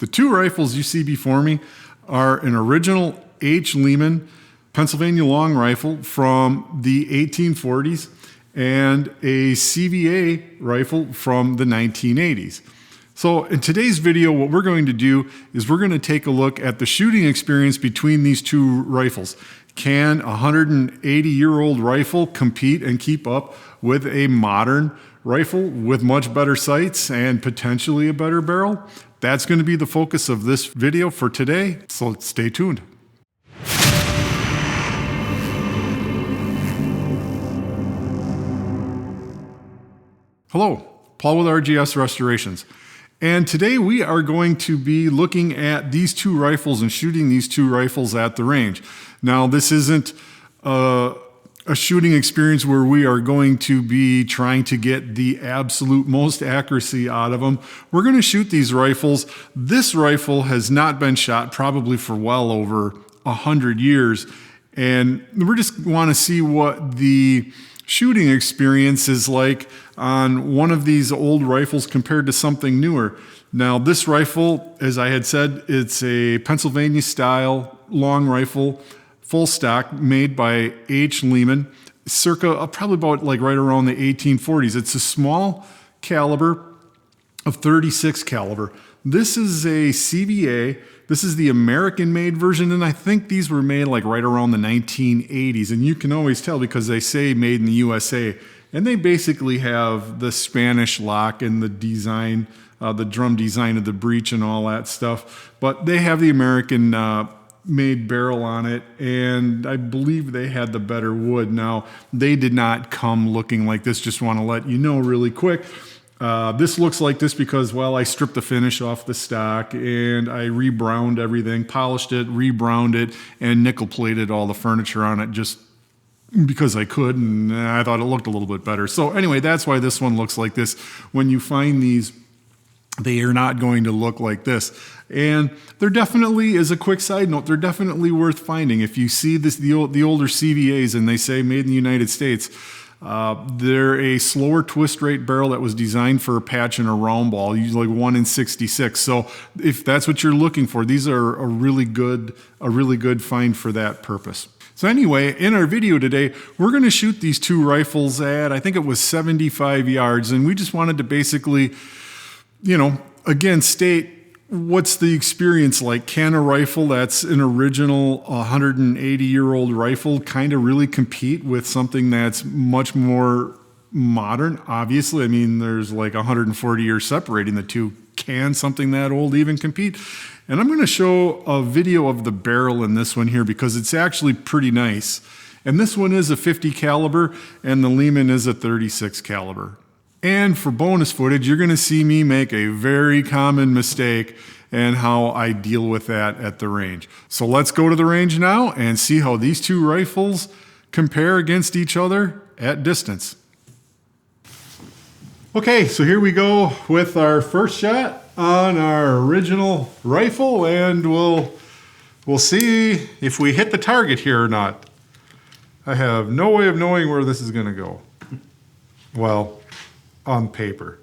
The two rifles you see before me are an original H. Leman Pennsylvania long rifle from the 1840s and a CVA rifle from the 1980s. So in today's video, what we're going to do is we're going to take a look at the shooting experience between these two rifles. Can a 180-year-old rifle compete and keep up with a modern rifle with much better sights and potentially a better barrel? That's going to be the focus of this video for today, so stay tuned. Hello, Paul with RGS Restorations. And today we are going to be looking at these two rifles and shooting these two rifles at the range. Now, this isn't a shooting experience where we are going to be trying to get the absolute most accuracy out of them. We're going to shoot these rifles. This rifle has not been shot probably for well over 100 years. And we just want to see what the shooting experience is like on one of these old rifles compared to something newer. Now, this rifle, as I had said, it's a Pennsylvania style long rifle, full stock, made by H. Leman, circa probably about like right around the 1840s. It's a small caliber of 36 caliber. This is a CVA. This is the American-made version, and I think these were made like right around the 1980s. And you can always tell because they say made in the USA. And they basically have the Spanish lock and the design, the drum design of the breech and all that stuff. But they have the American made barrel on it, and I believe they had the better wood. Now, they did not come looking like this. Just want to let you know really quick. This looks like this because, well, I stripped the finish off the stock and I rebrowned everything, polished it, rebrowned it, and nickel plated all the furniture on it just because I could, and I thought it looked a little bit better. So anyway, that's why this one looks like this. When you find these, they are not going to look like this. And there definitely, as a quick side note, they're definitely worth finding. If you see this, the older CVAs and they say made in the United States, they're a slower twist rate barrel that was designed for a patch and a round ball, usually like 1 in 66. So if that's what you're looking for, these are a really good find for that purpose. So anyway, in our video today, we're going to shoot these two rifles at, I think it was 75 yards. And we just wanted to basically, again, state what's the experience like. Can a rifle that's an original 180-year-old rifle kind of really compete with something that's much more modern? Obviously, I mean, there's like 140 years separating the two. Can something that old even compete? And I'm going to show a video of the barrel in this one here because it's actually pretty nice. And this one is a 50 caliber and the Leman is a 36 caliber. And for bonus footage, you're going to see me make a very common mistake and how I deal with that at the range. So let's go to the range now and see how these two rifles compare against each other at distance. Okay, so here we go with our first shot on our original rifle, and we'll see if we hit the target here or not. I have no way of knowing where this is going to go. Well, on paper.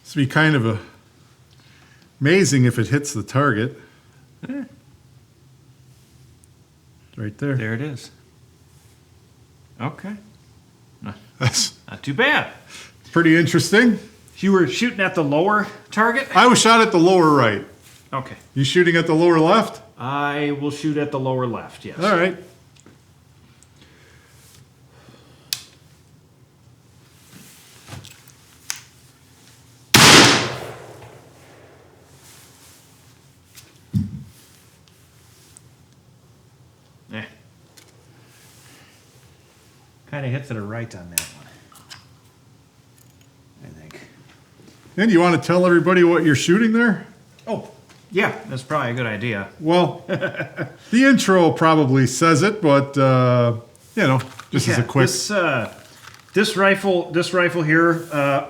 This would be kind of amazing if it hits the target. Right there. There it is. Okay. Not too bad. Pretty interesting. You were shooting at the lower target? I was shot at the lower right. Okay. You shooting at the lower left? I will shoot at the lower left, yes. All right. Kind of hit to the right on that one, I think. And you want to tell everybody what you're shooting there? Oh, yeah, that's probably a good idea. Well, the intro probably says it, but this is a quick. This rifle here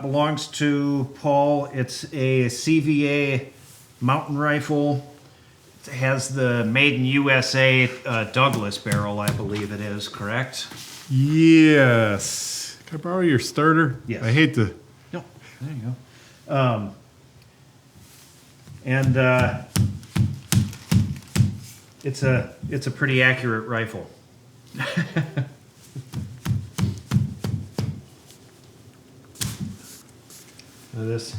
belongs to Paul. It's a CVA mountain rifle has the Made in USA Douglas barrel, I believe it is, correct? Yes. Can I borrow your starter? Yes. I hate to. No, there you go. And it's a pretty accurate rifle. This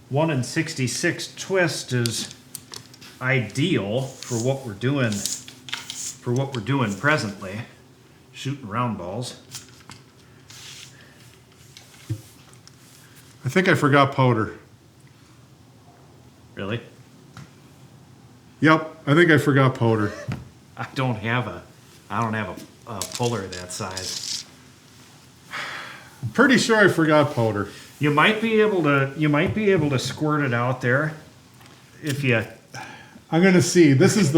1 in 66 twist is ideal for what we're doing. For what we're doing presently, shooting round balls. I think I forgot powder. Really? Yep, I think I forgot powder. I don't have a puller that size. Pretty sure I forgot powder. You might be able to squirt it out there if you. I'm gonna see. This is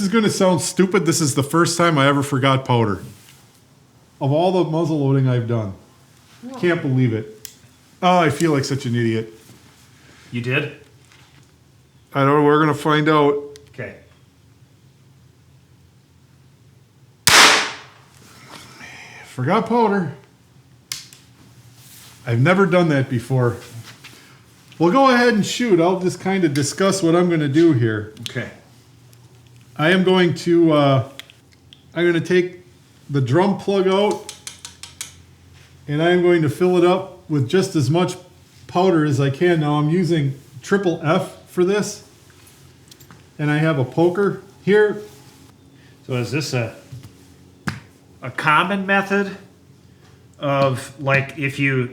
gonna sound stupid. This is the first time I ever forgot powder. Of all the muzzle loading I've done. Can't believe it. Oh, I feel like such an idiot. You did? I don't know, we're gonna find out. Okay. Forgot powder. I've never done that before. Well, go ahead and shoot. I'll just kind of discuss what I'm going to do here. Okay. I am going to, I'm going to take the drum plug out and I am going to fill it up with just as much powder as I can. Now I'm using triple F for this. And I have a poker here. So is this a common method of, like, if you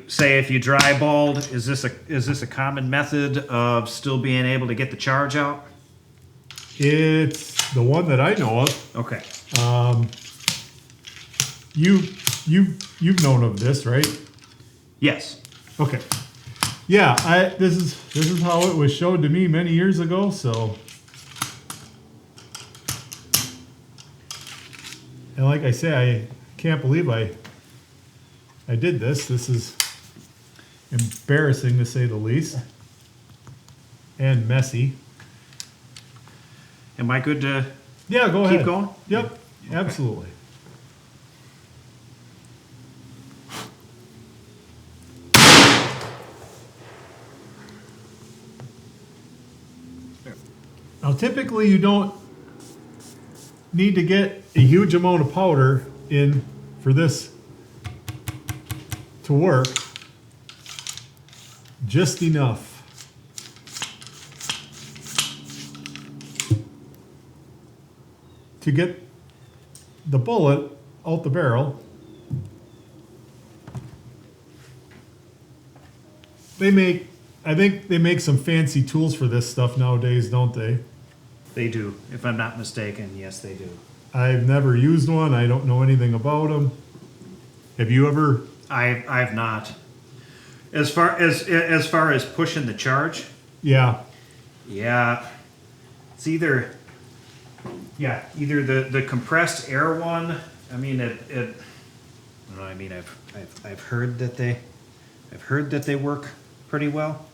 dry balled, is this a common method of still being able to get the charge out? It's the one that I know of. Okay. You've known of this, right? Yes. Okay. Yeah, this is how it was showed to me many years ago, so. And like I say, I can't believe I did this. This is embarrassing to say the least. And messy. Am I good to Yeah, go ahead. keep going? Yep, Okay. absolutely. Now, typically you don't need to get a huge amount of powder in for this to work. Just enough. To get the bullet out the barrel. I think they make some fancy tools for this stuff nowadays, don't they? They do. If I'm not mistaken, yes, they do. I've never used one. I don't know anything about them. Have you ever? I've not. As far as pushing the charge, Yeah. yeah, it's either the compressed air one. I mean it. I don't know. I mean I've heard that they work pretty well.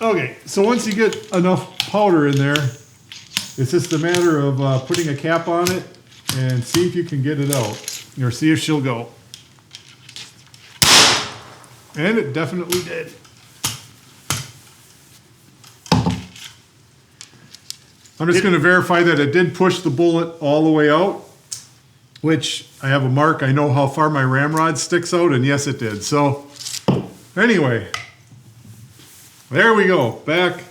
Okay, so once you get enough powder in there, it's just a matter of putting a cap on it and see if you can get it out, or see if she'll go. And it definitely did. I'm just going to verify that it did push the bullet all the way out, which I have a mark. I know how far my ramrod sticks out, and yes, it did. So anyway, there we go. Back.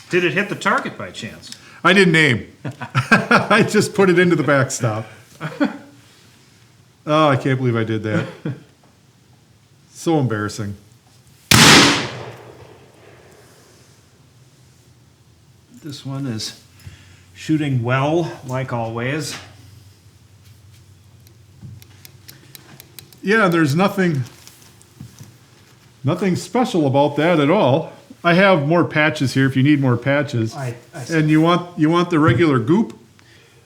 Did it hit the target by chance? I didn't aim. I just put it into the backstop. Oh, I can't believe I did that. So embarrassing. This one is shooting well, like always. Yeah, there's nothing special about that at all. I have more patches here if you need more patches. And you want the regular goop?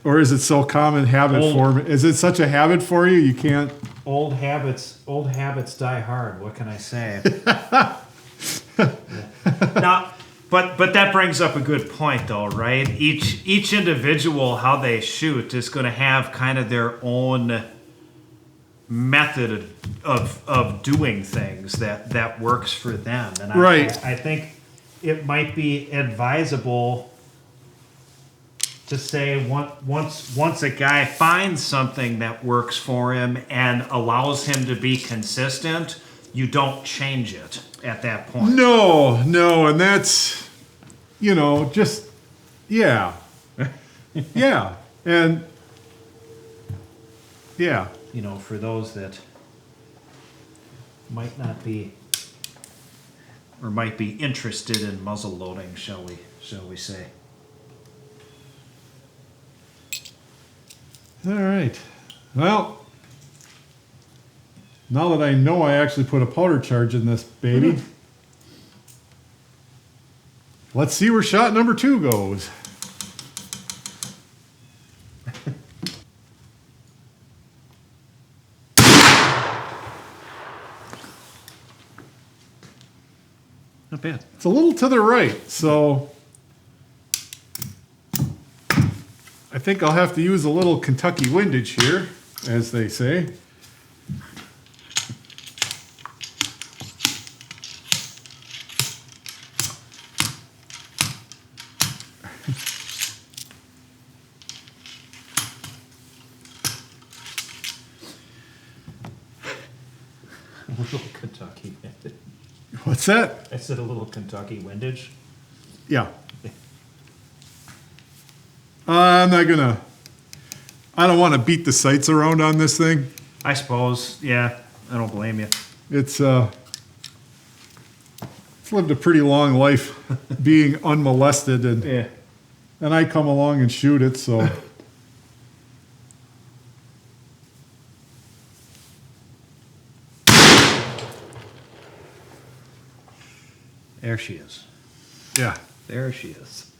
Or is it so common habit for me? Is it such a habit for you can't? Old habits die hard. What can I say? Now, but that brings up a good point, though, right? Each individual, how they shoot, is going to have kind of their own method of doing things that works for them. And Right. I think it might be advisable to say once a guy finds something that works for him and allows him to be consistent, you don't change it at that point. No, and that's, just, yeah. Yeah. And, yeah. For those that might not be or might be interested in muzzle loading, shall we say. All right. Well, now that I know I actually put a powder charge in this baby, let's see where shot number 2 goes. Not bad. It's a little to the right, so I think I'll have to use a little Kentucky windage here, as they say. A little Kentucky windage. What's that? I said a little Kentucky windage. Yeah. I don't want to beat the sights around on this thing. I suppose, yeah. I don't blame you. It's lived a pretty long life being unmolested, and I come along and shoot it, so. There she is. Yeah. There she is.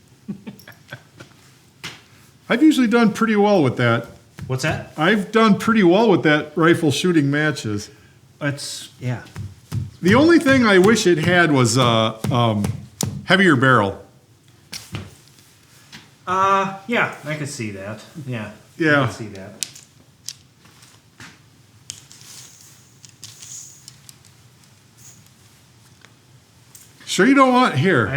I've usually done pretty well with that. What's that? I've done pretty well with that rifle shooting matches. Yeah. The only thing I wish it had was heavier barrel. Yeah, I could see that. Yeah. Yeah. I could see that. Sure you don't want here.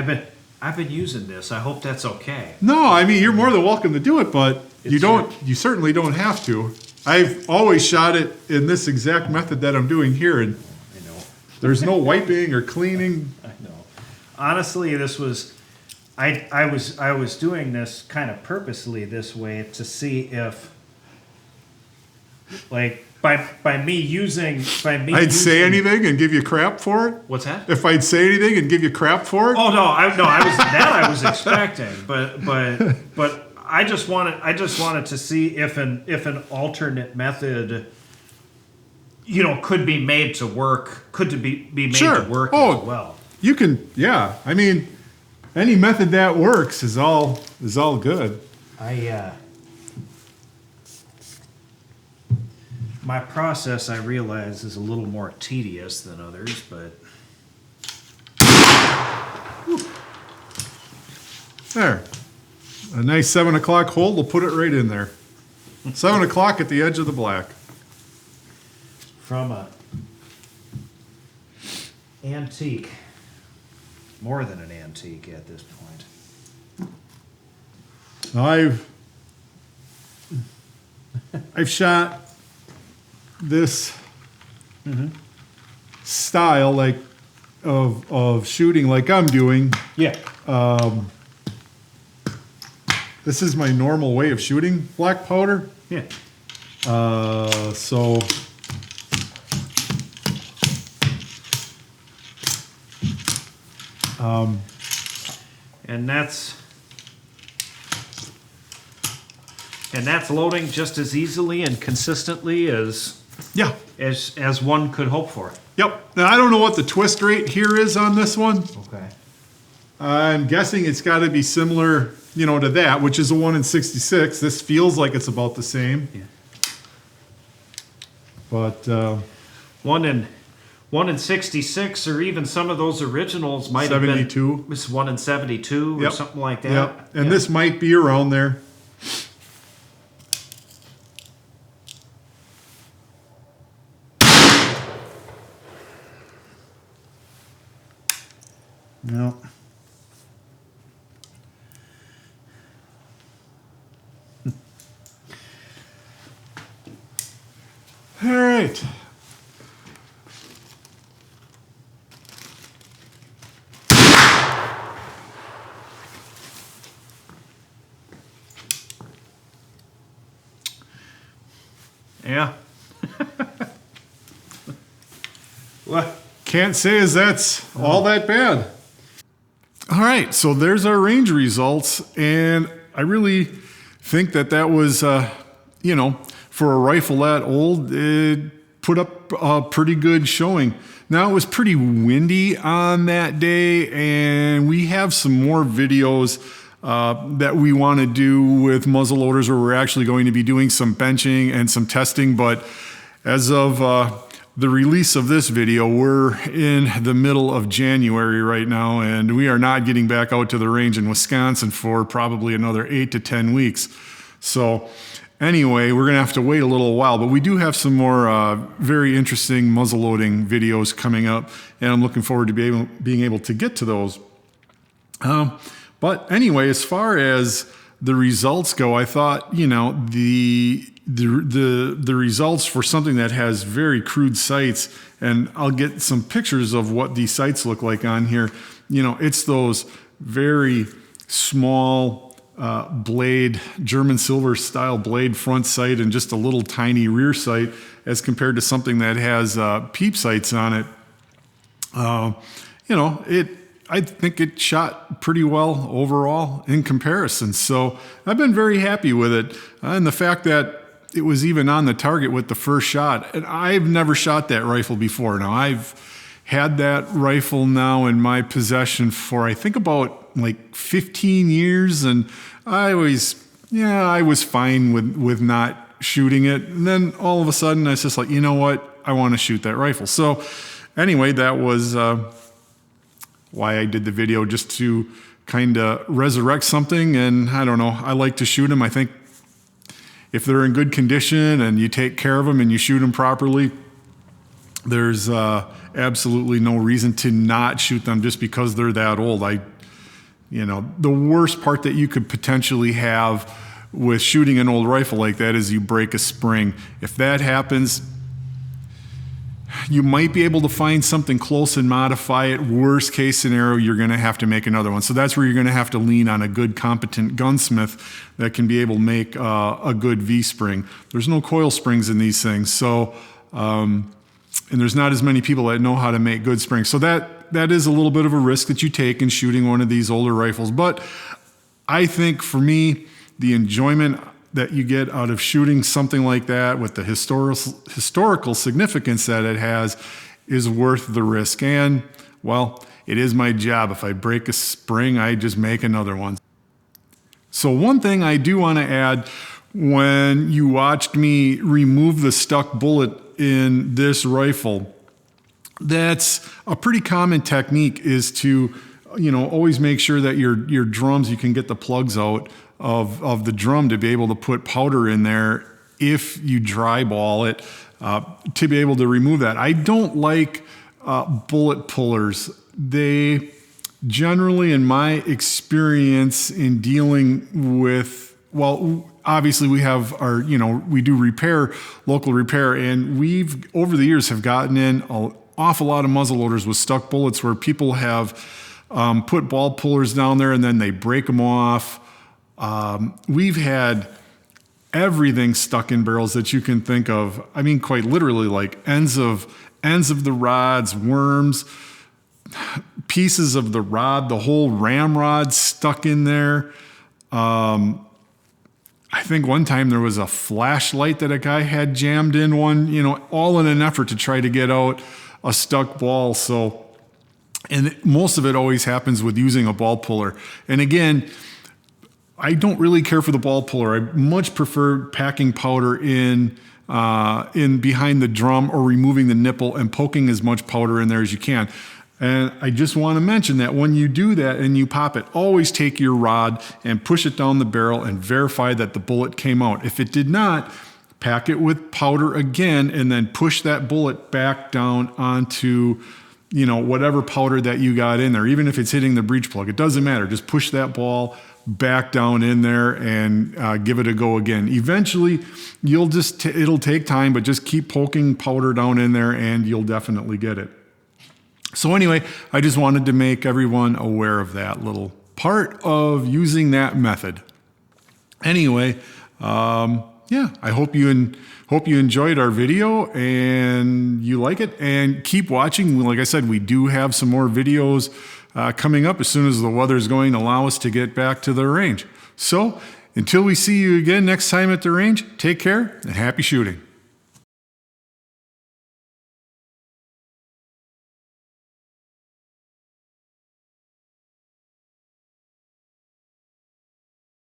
I've been using this. I hope that's okay. No, I mean you're more than welcome to do it, but It's you certainly don't have to. I've always shot it in this exact method that I'm doing here, and I know. there's no wiping or cleaning. I know. Honestly, this was I was doing this kind of purposely this way to see if, like, by me using I'd say anything and give you crap for it. What's that? If I'd say anything and give you crap for it. Oh no, I was expecting, but I just wanted to see if an alternate method, could be made to work, could be made Sure. to work Oh, as well. You can, yeah. I mean, any method that works is all good. My process, I realize, is a little more tedious than others, but There, a nice 7 o'clock hold. We'll put it right in there. 7 o'clock at the edge of the black. from a antique, more than an antique at this point. Now I've shot this style like of shooting like I'm doing. Yeah. This is my normal way of shooting black powder. Yeah. So And that's loading just as easily and consistently as yeah. as one could hope for. Yep. Now I don't know what the twist rate here is on this one. Okay. I'm guessing it's got to be similar, to that, which is a 1 in 66. This feels like it's about the same. Yeah. But 1 1 in 66, or even some of those originals might have 72. been 1 in 72 or Yep. something like that. Yep. And this might be around there. No. All right. Yeah. Well, can't say as that's all that bad. All right, so there's our range results, and I really think that was, you know, for a rifle that old, it put up a pretty good showing. Now, it was pretty windy on that day, and we have some more videos that we want to do with muzzleloaders where we're actually going to be doing some benching and some testing, but as of the release of this video, we're in the middle of January right now, and we are not getting back out to the range in Wisconsin for probably another 8 to 10 weeks. So anyway, we're going to have to wait a little while, but we do have some more very interesting muzzleloading videos coming up, and I'm looking forward to being able to get to those. But anyway, as far as the results go, I thought, you know, the results for something that has very crude sights, and I'll get some pictures of what these sights look like on here. You know, it's those very small blade, German silver style blade front sight and just a little tiny rear sight as compared to something that has peep sights on it. You know, I think it shot pretty well overall in comparison. So I've been very happy with it. And the fact that it was even on the target with the first shot. And I've never shot that rifle before. Now, I've had that rifle now in my possession for, I think, about like 15 years. And I was fine with not shooting it. And then all of a sudden, I was just like, you know what? I want to shoot that rifle. So anyway, that was why I did the video, just to kind of resurrect something. And I don't know, I like to shoot them. I think if they're in good condition and you take care of them and you shoot them properly, there's absolutely no reason to not shoot them just because they're that old. You know, the worst part that you could potentially have with shooting an old rifle like that is you break a spring. If that happens, you might be able to find something close and modify it. Worst case scenario, you're going to have to make another one. So that's where you're going to have to lean on a good, competent gunsmith that can be able to make a good V-spring. There's no coil springs in these things. So, and there's not as many people that know how to make good springs. So that is a little bit of a risk that you take in shooting one of these older rifles. But I think for me, the enjoyment that you get out of shooting something like that with the historical significance that it has is worth the risk. And, well, it is my job. If I break a spring, I just make another one. So one thing I do want to add, when you watched me remove the stuck bullet in this rifle, that's a pretty common technique, is to, you know, always make sure that your drums, you can get the plugs out of the drum to be able to put powder in there if you dry ball it, to be able to remove that. I don't like bullet pullers. They generally, in my experience in dealing with, well, obviously we have our, you know, we do repair, local repair, and we've over the years have gotten in an awful lot of muzzleloaders with stuck bullets where people have put ball pullers down there and then they break them off. We've had everything stuck in barrels that you can think of. I mean, quite literally, like ends of the rods, worms, pieces of the rod, the whole ramrod stuck in there. I think one time there was a flashlight that a guy had jammed in one, you know, all in an effort to try to get out a stuck ball. So, and most of it always happens with using a ball puller. And again, I don't really care for the ball puller. I much prefer packing powder in in behind the drum or removing the nipple and poking as much powder in there as you can. And I just want to mention that when you do that and you pop it, always take your rod and push it down the barrel and verify that the bullet came out. If it did not, pack it with powder again and then push that bullet back down onto, you know, whatever powder that you got in there. Even if it's hitting the breech plug, it doesn't matter. Just push that ball back down in there and give it a go again. Eventually, it'll take time, but just keep poking powder down in there and you'll definitely get it. So anyway, I just wanted to make everyone aware of that little part of using that method. Anyway, yeah, I hope you enjoyed our video and you like it, and keep watching. Like I said, we do have some more videos coming up as soon as the weather is going to allow us to get back to the range. So until we see you again next time at the range, take care and happy shooting.